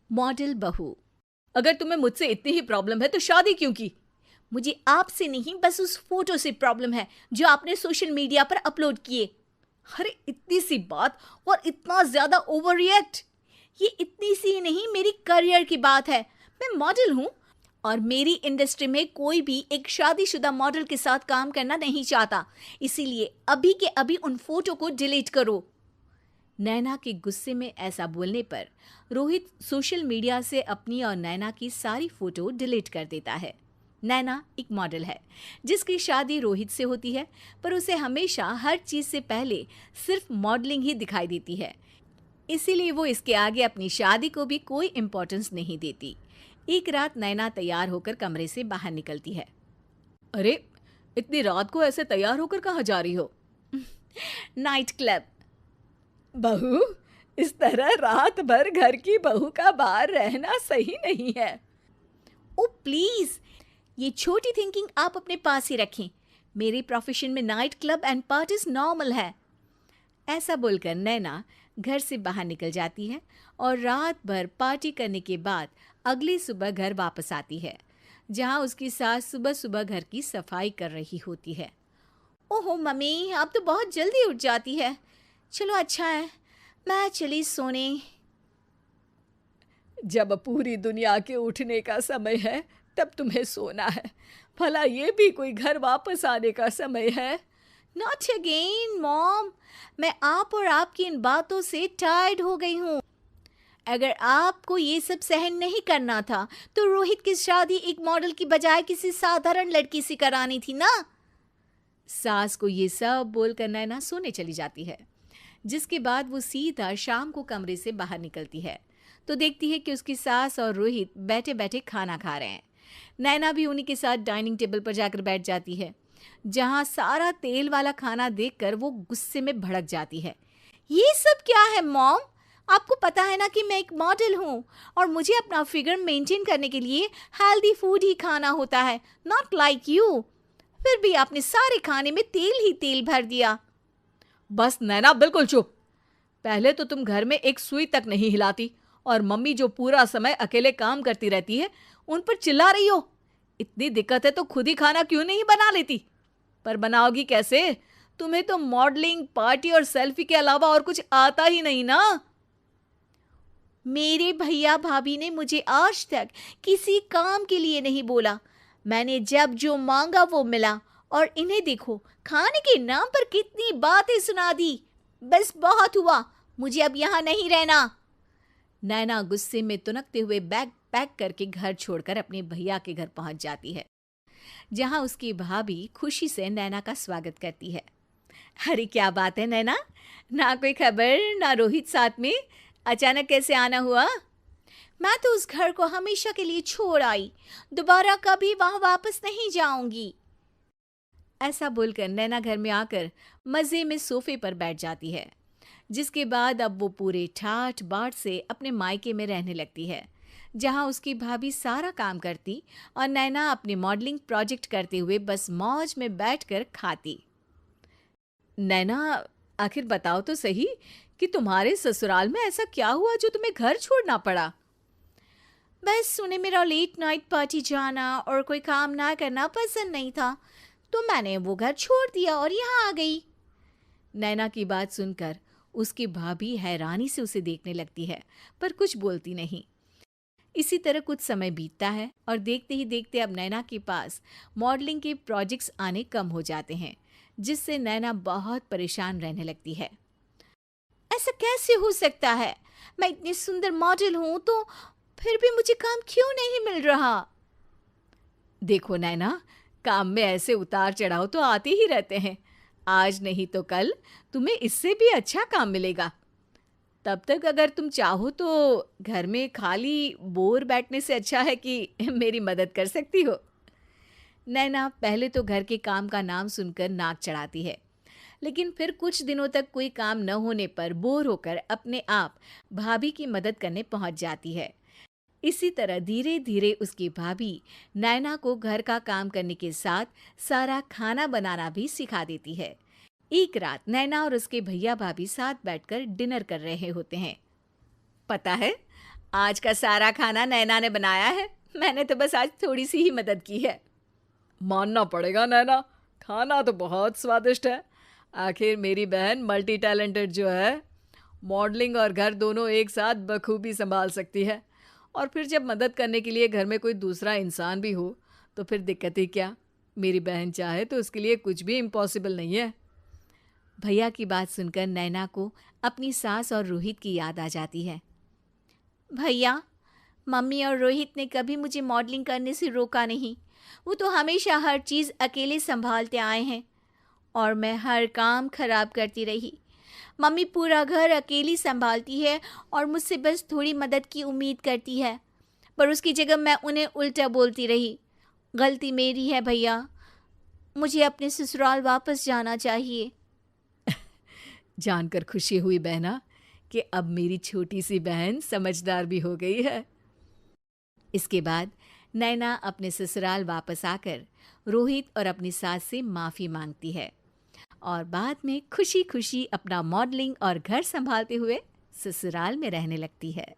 Model बहू। अगर तुम्हें मुझसे इतनी ही प्रॉब्लम है तो शादी क्यों की? मुझे आपसे नहीं, बस उस फोटो से प्रॉब्लम है जो आपने सोशल मीडिया पर अपलोड किए। अरे इतनी सी बात और इतना ज्यादा ओवर रिएक्ट? ये इतनी सी नहीं, मेरी करियर की बात है। मैं मॉडल हूँ और मेरी इंडस्ट्री में कोई भी एक शादीशुदा मॉडल के साथ काम करना नहीं चाहता। इसीलिए अभी के अभी उन फोटो को डिलीट करो। नैना के गुस्से में ऐसा बोलने पर रोहित सोशल मीडिया से अपनी और नैना की सारी फोटो डिलीट कर देता है। नैना एक मॉडल है जिसकी शादी रोहित से होती है, पर उसे हमेशा हर चीज से पहले सिर्फ मॉडलिंग ही दिखाई देती है। इसीलिए वो इसके आगे अपनी शादी को भी कोई इम्पोर्टेंस नहीं देती। एक रात नैना तैयार होकर कमरे से बाहर निकलती है। अरे इतनी रात को ऐसे तैयार होकर कहाँ जा रही हो? Night club. बहू, इस तरह रात भर घर की बहू का बाहर रहना सही नहीं है। ओ प्लीज, ये छोटी थिंकिंग आप अपने पास ही रखें। मेरे प्रोफेशन में night club and parties normal है। ऐसा बोलकर नैना घर से बाहर निकल जाती है और रात भर पार्टी करने के बाद अगली सुबह घर वापस आती है, जहां उसकी सास सुबह सुबह घर की सफाई कर रही होती है। ओहो मम्मी, आप तो बहुत जल्दी उठ जाती है। चलो अच्छा है, मैं चली सोने। जब पूरी दुनिया के उठने का समय है तब तुम्हें सोना है। भला ये भी कोई घर वापस आने का समय है? नॉट अगेन मॉम, मैं आप और आपकी इन बातों से टायर्ड हो गई हूँ। अगर आपको ये सब सहन नहीं करना था तो रोहित की शादी एक मॉडल की बजाय किसी साधारण लड़की से करानी थी ना। सास को ये सब बोलकर नैना सोने चली जाती है, जिसके बाद वो सीधा शाम को कमरे से बाहर निकलती है तो देखती है कि उसकी सास और रोहित बैठे बैठे खाना खा रहे हैं। नैना भी उन्हीं के साथ डाइनिंग टेबल पर जाकर बैठ जाती है, जहां सारा तेल वाला खाना देखकर वो गुस्से में भड़क जाती है। ये सब क्या है मॉम? आपको पता है ना कि मैं एक मॉडल हूँ और मुझे अपना फिगर मेंटेन करने के लिए हेल्दी फूड ही खाना होता है, नॉट लाइक यू। फिर भी आपने सारे खाने में तेल ही तेल भर दिया। बस नैना, बिल्कुल चुप। पहले तो तुम घर में एक सुई तक नहीं हिलाती और मम्मी जो पूरा समय अकेले काम करती रहती है उन पर चिल्ला रही हो। इतनी दिक्कत है तो खुद ही खाना क्यों नहीं बना लेती? पर बनाओगी कैसे? तुम्हें तो मॉडलिंग, पार्टी और सेल्फी के अलावा और कुछ आता ही नहीं ना। मेरे भैया भाभी ने मुझे आज तक किसी काम के लिए नहीं बोला। मैंने जब जो मांगा वो मिला और इन्हें देखो, खाने के नाम पर कितनी बातें सुना दी। बस बहुत हुआ, मुझे अब यहाँ नहीं रहना। नैना गुस्से में तुनकते हुए बैग पैक करके घर छोड़कर अपने भैया के घर पहुंच जाती है, जहां उसकी भाभी खुशी से नैना का स्वागत करती है। अरे क्या बात है नैना, ना कोई खबर ना रोहित साथ में, अचानक कैसे आना हुआ? मैं तो उस घर को हमेशा के लिए छोड़ आई, दोबारा कभी वहां वापस नहीं जाऊंगी। ऐसा बोलकर नैना घर में आकर मजे में सोफे पर बैठ जाती है, जिसके बाद अब वो पूरे ठाठ बाट से अपने मायके में रहने लगती है, जहां उसकी भाभी सारा काम करती और नैना अपने मॉडलिंग प्रोजेक्ट करते हुए बस मौज में बैठकर खाती। नैना, आखिर बताओ तो सही कि तुम्हारे ससुराल में ऐसा क्या हुआ जो तुम्हें घर छोड़ना पड़ा? बस उन्हें मेरा लेट नाइट पार्टी जाना और कोई काम ना करना पसंद नहीं था, तो मैंने वो घर छोड़ दिया और यहाँ आ गई। नैना की बात सुनकर उसकी भाभी हैरानी से उसे देखने लगती है, पर कुछ बोलती नहीं। इसी तरह कुछ समय बीतता है और देखते ही देखते अब नैना के पास मॉडलिंग के प्रोजेक्ट्स आने कम हो जाते हैं, जिससे नैना बहुत परेशान रहने लगती है। ऐसा कैसे हो सकता है? मैं इतनी सुंदर मॉडल हूं तो फिर भी मुझे काम क्यों नहीं मिल रहा? देखो नैना, काम में ऐसे उतार चढ़ाव तो आते ही रहते हैं। आज नहीं तो कल तुम्हें इससे भी अच्छा काम मिलेगा। तब तक अगर तुम चाहो तो घर में खाली बोर बैठने से अच्छा है कि मेरी मदद कर सकती हो। नैना पहले तो घर के काम का नाम सुनकर नाक चढ़ाती है, लेकिन फिर कुछ दिनों तक कोई काम न होने पर बोर होकर अपने आप भाभी की मदद करने पहुंच जाती है। इसी तरह धीरे धीरे उसकी भाभी नैना को घर का काम करने के साथ सारा खाना बनाना भी सिखा देती है। एक रात नैना और उसके भैया भाभी साथ बैठकर डिनर कर रहे होते हैं। पता है, आज का सारा खाना नैना ने बनाया है, मैंने तो बस आज थोड़ी सी ही मदद की है। मानना पड़ेगा नैना, खाना तो बहुत स्वादिष्ट है। आखिर मेरी बहन मल्टी टैलेंटेड जो है, मॉडलिंग और घर दोनों एक साथ बखूबी संभाल सकती है। और फिर जब मदद करने के लिए घर में कोई दूसरा इंसान भी हो तो फिर दिक्कत ही क्या। मेरी बहन चाहे तो उसके लिए कुछ भी इम्पॉसिबल नहीं है। भैया की बात सुनकर नैना को अपनी सास और रोहित की याद आ जाती है। भैया, मम्मी और रोहित ने कभी मुझे मॉडलिंग करने से रोका नहीं। वो तो हमेशा हर चीज़ अकेले संभालते आए हैं और मैं हर काम खराब करती रही। मम्मी पूरा घर अकेली संभालती है और मुझसे बस थोड़ी मदद की उम्मीद करती है, पर उसकी जगह मैं उन्हें उल्टा बोलती रही। गलती मेरी है भैया, मुझे अपने ससुराल वापस जाना चाहिए। जानकर खुशी हुई बहना कि अब मेरी छोटी सी बहन समझदार भी हो गई है। इसके बाद नैना अपने ससुराल वापस आकर रोहित और अपनी सास से माफ़ी मांगती है और बाद में खुशी खुशी अपना मॉडलिंग और घर संभालते हुए ससुराल में रहने लगती है।